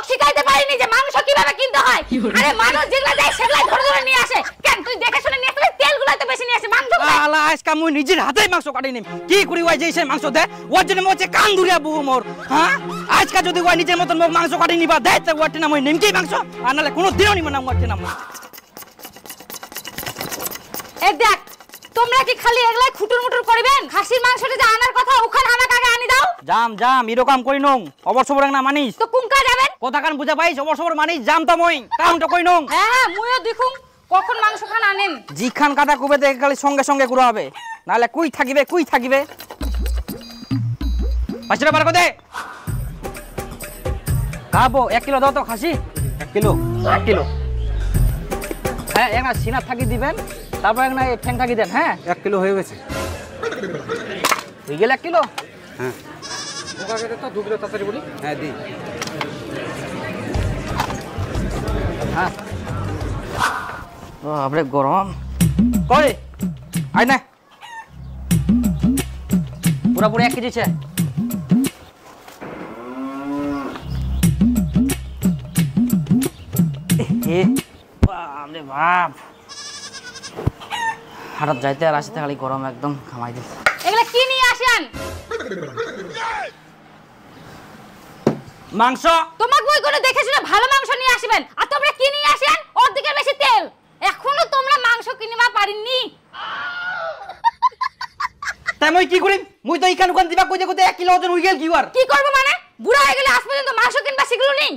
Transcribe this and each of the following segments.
শিখাইতে পারিনি যে মাংস কিভাবে কিনতে হয়। আরে মানুষ যেগুলা যায় সেগুলাই ধরে ধরে নিয়ে আসে। কেন তুই দেখে শুনে নিয়ে আসলে তেলগুলো তো বেশি নিয়ে আসে মাংস। আলা আজকে আমি নিজের হাতেই মাংস কাটি নিম। কি করি ওই যে সেই মাংস দে ওর জন্য মোছে কান ধরিয়া বউ মোর। হ্যাঁ আজকে যদি ওই নিজের মতন মাংস কাটি নিবা দেয় তো ওরটি নাম ওই নিমকি মাংস আর নালে কোনো দিনও নিব না ওরটি নাম। এ দেখ তোমরা কি খালি এগুলাই খুটুর মুটুর করবেন? খাসির মাংসটা যে আনার কথা ওখানে আমাকে আগে আনি দাও। জাম জাম এরকম কই নং অবসর না মানিস তো কোনকা যাবেন? কথা কান বুঝা পাইস অবসর মানিস জাম তো মই কাউন্ট কই নং। হ্যাঁ মুইও দেখুম কখন মাংস খান আনেন। জি খান কাটা কুবে দেখে খালি সঙ্গে সঙ্গে গুড়া হবে নালে কুই থাকিবে পাঁচটা বার করে দে খাবো 1 কিলো দাও তো খাসি 1 কিলো হ্যাঁ একটা সিনা থাকি দিবেন তারপর একটা ঠ্যাং থাকি দেন। হ্যাঁ 1 কিলো হয়ে গেছে হয়ে গেল 1 কিলো। হ্যাঁ ওকা কেটে তো 2 কিলো তাড়াতাড়ি বলি। হ্যাঁ দি হ্যাঁ ও আপরে গরম কই আই না পুরা 1 কেজি ছে। এ বাপরে বাপ হঠাৎ যাইতে আর আসতে খালি গরম একদম খামাই দিস। এগুলা কি নিয়ে আসেন? মাংস তোমাকে ওই করে দেখে শুনে ভালো মাংস নিয়ে আসবেন আর তোমরা কি নিয়ে আসেন অর্ধেকের বেশি তেল। এখনো তোমরা মাংস কিনিবা পারিনি। তাই মই কি করিম মুই তো ইখান ওখান দিবা কইতে কইতে 1 কিলো ওজন হই গেল কি আর কি করব মানে বুড়া হয়ে গেলে আজ পর্যন্ত মাংস কিনবা শিখলো নি।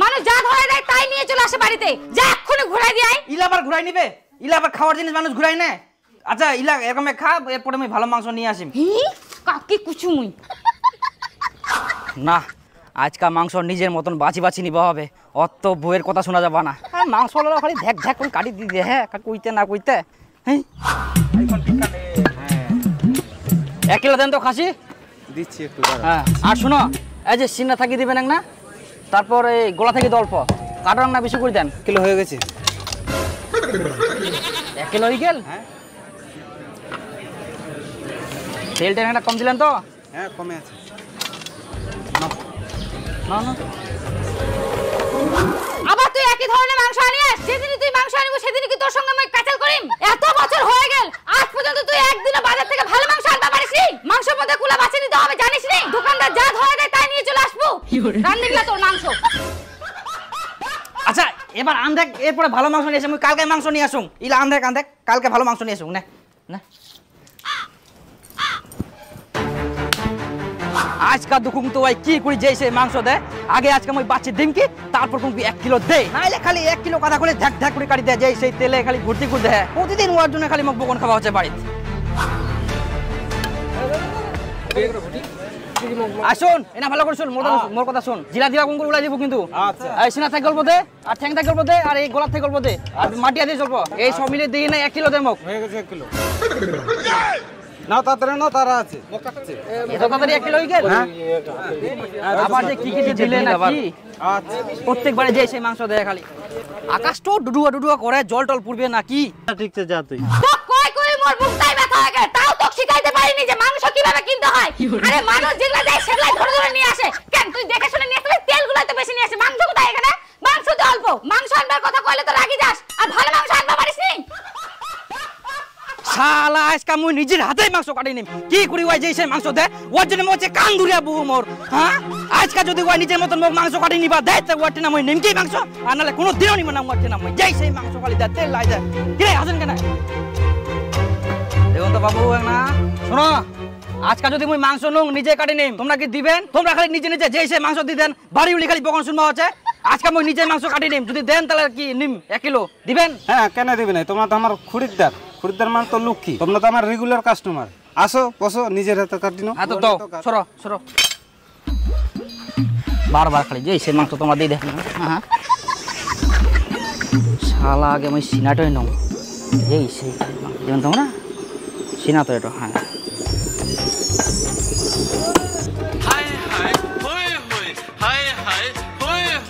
মানুষ যা ধরে দেয় তাই নিয়ে চলে আসে বাড়িতে। যা এক্ষুনি ঘুরাই দিয়ে আই। ইলা আবার ঘুরাই নিবে ইলা আবার খাওয়ার জিনিস মানুষ ঘুরাই না। আচ্ছা ইলা এরকম খা এরপরে আমি ভালো মাংস নিয়ে আসিম। কাকি কুচু মুই না আজকা মাংস নিজের মতন বাছি নিবা হবে অত বউয়ের কথা শোনা যাবে না। আর মাংস হলো খালি ধ্যাক ধ্যাক করে কাটি দিতে হ্যাঁ কইতে না কইতে। হ্যাঁ 1 কিলো দেন তো খাসি দিচ্ছি একটু। হ্যাঁ আর শুনো এই যে সিনা থাকি দিবেন না তারপর এই গোলা থেকে অল্প কাটার না বেশি করে দেন। কিলো হয়ে গেছে 1 কিলো হয়ে গেল। হ্যাঁ তেলটা একটা কম দিলেন তো? হ্যাঁ কমে আছে না আবার তুই একই ধরনের মাংস আনিস। যেদিনই তুই মাংস আনিব সেদিনই কি তোর সঙ্গে আমি কাচাল করিম? এত বছর হয়ে গেল আজ পর্যন্ত তুই একদিনও বাজার থেকে ভালো মাংস আনতে পারিস নি। মাংসের মধ্যে কুলা বাছি নিতে হবে জানিস নি? দোকানদার যা ধরে দেয় তাই নিয়ে চলে আসবো। রান্নিলা তোর মাংস। আচ্ছা এবার আন্ধেক এরপরে ভালো মাংস নিয়ে আসুন কালকে মাংস নিয়ে আসুন ইলা আন্ধেক কালকে ভালো মাংস নিয়ে আসুন না না আজকা দুকুম তো ওই কি করি যেই সেই মাংস দে আগে আজকে মই বাচ্চি দিম কি তারপর তুমি 1 কিলো দে নাইলে খালি 1 কিলো কথা করে ধ্যাক ধ্যাক করে কাটি দে যেই সেই তেলে খালি ঘুরতি ঘুর দে প্রতিদিন ওর জন্য খালি মোক বকন খাওয়া হচ্ছে বাড়িতে। আসুন এনা ভালো করে শুন মোর কথা শুন জিলা দিবা কোন করে উলাই দিব কিন্তু। আচ্ছা এই সিনা থেকে গল্প দে আর ঠ্যাং থেকে গল্প দে আর এই গলা থেকে গল্প দে আর মাটিয়া দিয়ে চলবো এই সব মিলে দিই না 1 কিলো দে মোক হয়ে গেছে 1 কিলো না তাড়াতাড়ি না তারা আছে মোকাচ্ছে এত তাড়াতাড়ি 1 কিলো হই গেল। হ্যাঁ আবার যে কি দিলে না কি আচ্ছা প্রত্যেকবারে যে সেই মাংস দেয় খালি আকাশ তো ডুডুয়া করে জল টল পুড়বে নাকি। ঠিক আছে যা তুই তো কই কই মোর বুকটাই ব্যথা হয়ে গেল তাও তো শিখাইতে পারিনি যে মাংস কিভাবে কিনতে হয়। আরে মানুষ যেগুলা যায় সেগুলাই ধরে ধরে নিয়ে আসে। কেন তুই দেখে শুনে নিয়ে আসলে তেলগুলো তো বেশি নিয়ে আসে। মাংস কোথায় এখানে? মাংস তো অল্প। মাংস আনবার কথা কইলে তো রাগি যাস আর ভালো মাংস আনবা পারিস নি। শালা আজকে আমি নিজের হাতেই মাংস কাটি নিম। কি করি ওই যে সেই মাংস দে ওর জন্য মোছে কান ধরিয়া বউ মোর। হ্যাঁ আজকে যদি ওই নিজের মতন মাংস কাটি নিবা দেয় তো ওরটি নাম ওই নিমকি মাংস আর নালে কোনো দিনও নিব না ওরটি নাম ওই যেই সেই মাংস খালি দেয় তেল লাই দেয়। কি রে হাসেন কেন দেখুন তো বাবু না শোনো আজকে যদি মুই মাংস নুং নিজে কাটি নিম তোমরা কি দিবেন? তোমরা খালি নিজে যেই সেই মাংস দি দেন বাড়ি উলি খালি বকন শুনবা হচ্ছে। আজকে মুই নিজে মাংস কাটি নিম যদি দেন তাহলে কি নিম 1 কিলো দিবেন? হ্যাঁ কেন দিবে না তোমরা তো আমার খরিদ্দার মান তো লক্ষ্মী তোমরা তো আমার রেগুলার কাস্টমার আসো বসো নিজের হাতে কাটি নাও। হ্যাঁ তো দাও সরো বারবার খালি যেই সেই মাংস তোমরা দিয়ে দেখেন। হ্যাঁ শালা আগে মুই সিনাটাই নাও যেই সেই যেমন তোমরা সিনা তো এটা। হ্যাঁ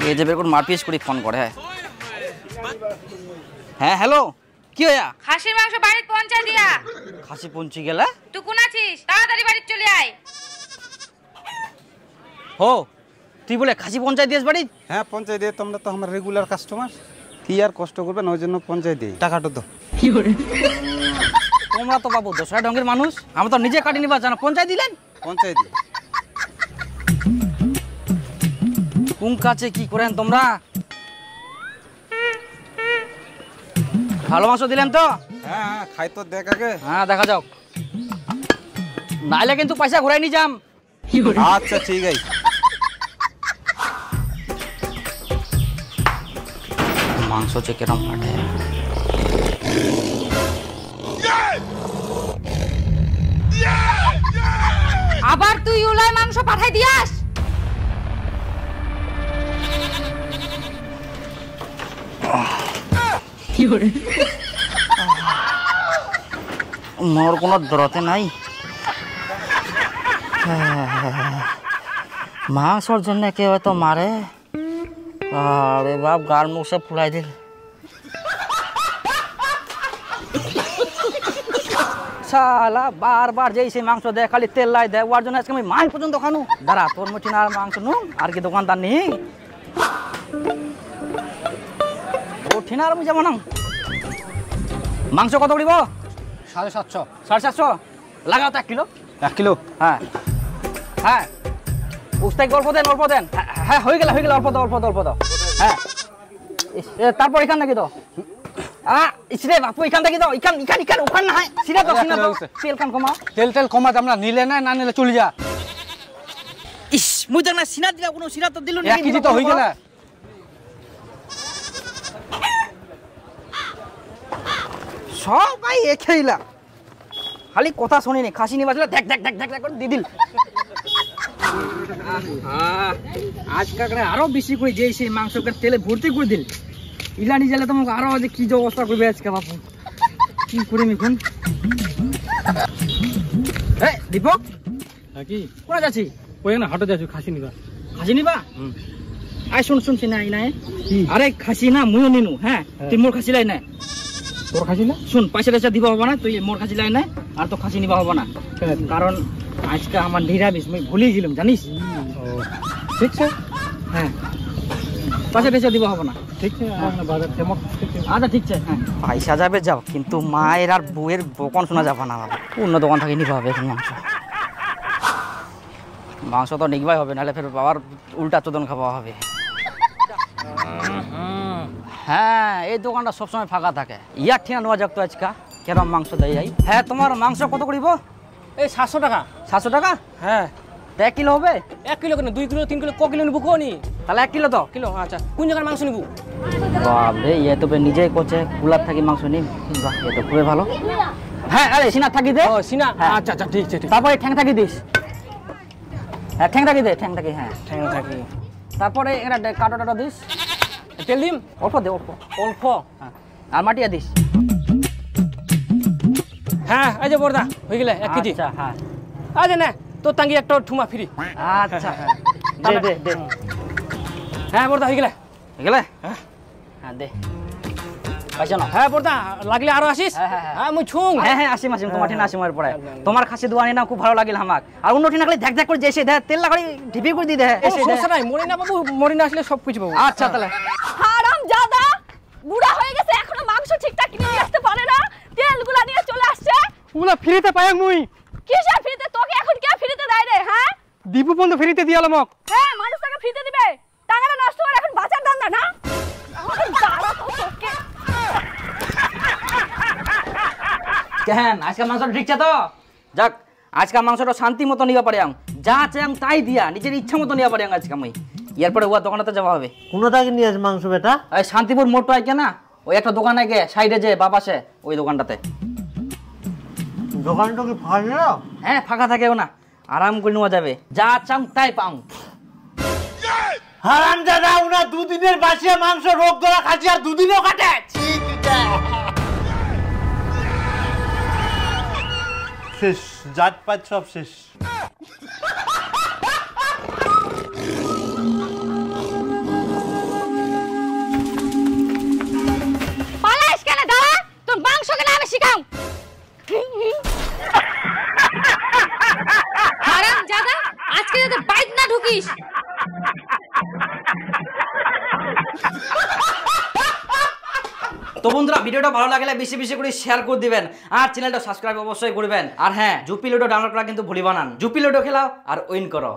এই যে বের করে মারপিস করে ফোন করে। হ্যাঁ হ্যালো কি হইয়া? খাসির মাংস বাড়িতে পৌঁছা দিয়া। খাসি পৌঁছে গেলে তুই কোন আছিস? তাড়াতাড়ি বাড়ি চলে আয়। হো তুই বলে খাসি পঞ্চায়েত দিয়েছ বাড়ি? হ্যাঁ পঞ্চায়েত দিয়ে, তোমরা তো আমার রেগুলার কাস্টমার, কি আর কষ্ট করবেন, ওই জন্য পঞ্চায়েত দিই, টাকাটা তো। তোমরা তো বাবু দোসরা ঢঙ্গের মানুষ, আমরা তো নিজে কাটি নিবা জানা, পঞ্চায়েত দিলেন? পঞ্চায়েত দিই। কোন কাছে কি করেন তোমরা? ভালো মাংস দিলেন তো? হ্যাঁ হ্যাঁ, খাই তো দেখ আগে। হ্যাঁ দেখা যাও, নাইলে কিন্তু পয়সা ঘুরাই নিয়ে যাম। আচ্ছা ঠিক আছে। মাংস হচ্ছে কেরম ফাটে। আবার তুই উলাই মাংস পাঠাই দিয়াস? মোর কোনো দরতে নাই, মাংসর জন্য কেউ হয়তো মারে। আরে বাপ, গাল মুখ সব ফুলাই দিল। শালা বারবার যেই সেই মাংস দেয়, খালি তেল লাই দেয়, ওর জন্য আজকে আমি মাছ পর্যন্ত খানো। দাঁড়া, তোর মুঠিন আর মাংস নু, আর কি দোকানদার নেই? ও ঠিনা আর আমি যাবো না। মাংস কত করিব? 750। 750 লাগাও তো 1 কিলো। 1 কিলো? হ্যাঁ হ্যাঁ, উস্তাই অল্প দেন, অল্প দেন। হ্যাঁ হয়ে গেল, হয়ে গেল, অল্প দাও, অল্প দাও, অল্প দাও। হ্যাঁ তারপর এখান থেকে দাও। ইসরে বাপু এখান থেকে দাও, এখান এখান এখান ওখান না, সিনা দাও, সিনা দাও। তেল কান কমাও। তেল কমাতে আমরা নিলে না, না নিলে চলে যা। ইস মুই দেখ না, সিনা দিলা, কোনো সিনা তো দিল না। 1 কেজি তো হয়ে গেল। সবাই খেইলা, খালি কথা শুনিনি, খাসি নিবা ছিল দেখ দেখ দেখ দেখ করে দি দিল। আজকাল আরো বেশি করে যে সেই মাংসকে তেলে ভর্তি করে দিল। ইলানি জেলে তোমাকে আরো কি যে অবস্থা করবে আজকে বাপু, কি করি এখন? দীপক কি কোথায় যাচ্ছি? ওইখানে হাটে যাচ্ছি খাসি নিবা। খাসি নিবা? আয় শুন শুনছি না, নাই আরে খাসি না মুইও নিনু। হ্যাঁ তুই মোর খাসি লাই না, তোর খাসি না? শুন পয়সা টয়সা দিবা হবো না, তুই মোর খাসি লাই না, আর তো খাসি নিবা হবো না, কারণ আজকে আমার নিরামিষ, মুই ভুলে গেলাম জানিস। ঠিক আছে। হ্যাঁ পয়সা টয়সা দিবা হবো না। ঠিক আছে, আচ্ছা ঠিক আছে। হ্যাঁ পয়সা যাবে যাও, কিন্তু মায়ের আর বউয়ের বকন শোনা যাবে না। অন্য দোকান থেকে নিবা হবে এখন মাংস। মাংস তো নিকবাই হবে, নাহলে ফের বাবার উল্টা চোদন খাওয়া হবে। হ্যাঁ এই দোকানটা সবসময় ফাঁকা থাকে। ইয়ার ঠিনা নেওয়া যাক তো আজকা, কেরম মাংস দেয় যাই। হ্যাঁ তোমার মাংস কত করিব? এই 700 টাকা। 700 টাকা? হ্যাঁ 1 কিলো হবে? 1 কিলো কেন, 2 কিলো 3 কিলো ক কিলো নিবো কোনি? তাহলে 1 কিলো তো কিলো। আচ্ছা কোন জায়গার মাংস নিবো? বাপরে ইয়ে তো নিজেই করছে, কুলার থাকি মাংস নিম। বাহ এ তো খুবই ভালো। হ্যাঁ আরে সিনা থাকি দে। ও সিনা, হ্যাঁ। আচ্ছা আচ্ছা ঠিক আছে ঠিক। তারপরে ঠ্যাং থাকি দিস। হ্যাঁ ঠ্যাং থাকি দে, ঠ্যাং থাকি। হ্যাঁ ঠ্যাং থাকি। তারপরে এরা কাটো টাটো দিস। তেল দিম অল্প দে, অল্প। অল্প। হ্যাঁ আর মাটিয়া দিস। হ্যাঁ এই যে বড়দা হয়ে গেলে 1 কেজি। আচ্ছা হ্যাঁ আচ্ছা না তোর টাঙ্গি একটা ঠুমা ফ্রি। আচ্ছা দে দে দে। হ্যাঁ বড়দা হয়ে গেলে। গেলে হ্যাঁ দে পয়সা না। হ্যাঁ বড়দা লাগলে আরো আসিস। হ্যাঁ, হ্যাঁ, হ্যাঁ। হ্যাঁ মুই ছুং। হ্যাঁ হ্যাঁ আসিম আসিম, তোমার ঠিনা আসিম এর পরে। তোমার খাসি দুয়ানি না খুব ভালো লাগিল আমাক। আর অন্য ঠিনা খালি ধ্যাক ধ্যাক করে যেসে দে, তেল লাগাড়ি ঢিপি করে দি দে এসে দে। সমস্যা নাই, মরিনা বাবু, মরিনা আসলে সব কিছু পাবো। আচ্ছা তাহলে হারাম জাদা, বুড়া হয়ে গেছে, এখনো মাংস ঠিকঠাক কিনে নিয়ে আসতে পারে না, তেলগুলা নিয়ে চলে আসছে। ওগুলা ফ্রিতে পাই মুই। কিসের ফ্রিতে? তোকে এখন কে ফ্রিতে দেয় রে? হ্যাঁ দীপু বন্ধু ফ্রিতে দিয়াল আমাক। হ্যাঁ মানুষ তাকে ফ্রিতে দিবে, টাকাটা নষ্ট করে এখন বাঁচার ধান্দা না। আমাকে দাঁড়া তো তোকে। কেন আজকে মাংসটা ঠিকছে তো? যাক আজকে মাংসটা শান্তি মতো নিবা পারিয়াম, যা চাই তাই দিয়া নিজের ইচ্ছা মতো নিবা পারিয়াম আজকে আমি। এরপরে ওর দোকানেতে যাওয়া হবে। কোন দাগে নিয়ে আস মাংস বেটা? এই শান্তিপুর মোড় আইকে না, ওই একটা দোকানে গে সাইডে যে বাপাসে ওই দোকানটাতে। দোকানটা কি ফাঁকা? হ্যাঁ ফাঁকা থাকেও না, আরাম করে নেওয়া যাবে, যা চাও তাই পাও। হারাম দাদা, উনা 2 দিনের বাসিয়া মাংস রোগ ধরা খাসি আর 2 দিনও কাটে। শেষ, জাতপাত সব শেষ। পালাইস কেন? দাঁড়া, তোর মাংস কেন আমি শিখাও। হারাম জাদা, আজকে যদি বাইক না ঢুকিস। তো বন্ধুরা ভিডিওটা ভালো লাগলে বেশি বেশি করে শেয়ার করে দিবেন আর চ্যানেলটা সাবস্ক্রাইব অবশ্যই করবেন। আর হ্যাঁ জুপি লুডো ডাউনলোড করা কিন্তু ভুলিবা না। জুপি লুডো খেলাও আর উইন করো।